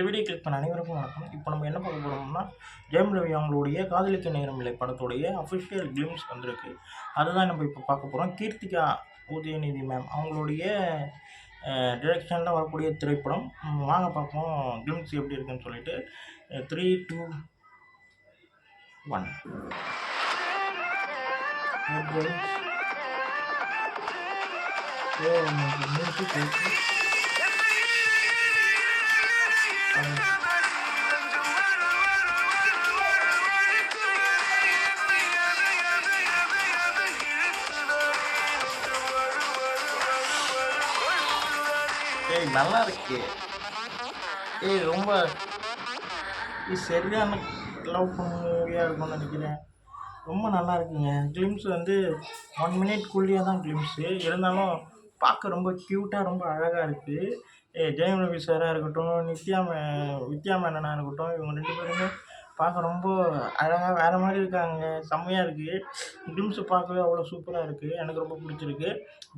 இந்த video click பண்ண அனைவருக்கும் வணக்கம். இப்போ நம்ம என்ன பார்க்க போகிறோம்னா, ஜெயம் ரவி அவங்களுடைய காதலிக்க நேரமில்லை படத்துடைய அஃபிஷியல் கிளிம்ஸ் வந்திருக்கு. அதுதான் நம்ம இப்போ பார்க்க போகிறோம். கீர்த்திகா உதயநிதி மேம் அவங்களுடைய டிரெக்ஷனில் வரக்கூடிய திரைப்படம். வாங்க பார்ப்போம் கிளிம்ஸ் எப்படி இருக்குன்னு சொல்லிட்டு. 3, 2, 1. நல்லா இருக்கு. ரொம்ப சரியான லவ் மூவியாக இருக்கும்னு நினைக்கிறேன். ரொம்ப நல்லா இருக்குங்க. கிளிம்ஸ் வந்து 1 மினிட்குள்ளேயே தான் கிளிம்ஸு. இருந்தாலும் பார்க்க ரொம்ப க்யூட்டாக ரொம்ப அழகாக இருக்குது. ஜெயம் ரவி சாராக இருக்கட்டும், வித்யா மேனனாக இருக்கட்டும், இவங்க 2 பேருமே பார்க்க ரொம்ப அழகாக வேறு மாதிரி இருக்காங்க. செம்மையாக இருக்குது. கிளிம்ஸு பார்க்கவே அவ்வளோ சூப்பராக இருக்குது. எனக்கு ரொம்ப பிடிச்சிருக்கு.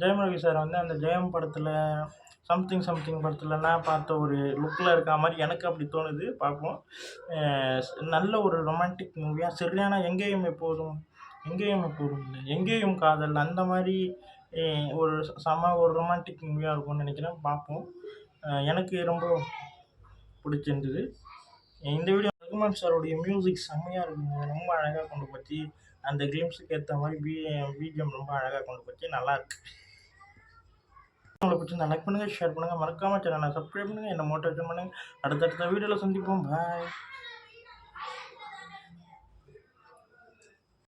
ஜெயம் ரவி சார் வந்து அந்த ஜெயம் படத்தில் சம்திங் படத்தில் நான் பார்த்த ஒரு லுக்கில் இருக்கா மாதிரி எனக்கு அப்படி தோணுது. பார்ப்போம். நல்ல ஒரு ரொமான்டிக் மூவியாக சரியான எங்கேயும் காதல் அந்த மாதிரி ஒரு ஒரு ரொமான்டிக் மூவியாக இருக்கும்னு நினைக்கிறேன். பார்ப்போம். எனக்கு ரொம்ப பிடிச்சிருந்தது. இந்த வீடியோ ரகுமான் சாரோடைய மியூசிக் செம்மையாக இருக்குங்க. ரொம்ப அழகாக கொண்டு போச்சு. அந்த கிளிம்ஸுக்கு ஏற்ற மாதிரி பிஜிஎம் ரொம்ப அழகாக கொண்டு போச்சு. நல்லாயிருக்கு. உங்களுக்கு பிடிச்சிருந்தா லைக் பண்ணுங்கள், ஷேர் பண்ணுங்கள், மறக்காமல் சேனலை சப்ஸ்கிரைப் பண்ணுங்கள், என்னை மோட்டிவேஷன் பண்ணுங்கள். அடுத்தடுத்த வீடியோவில் சந்திப்போம். பாய்.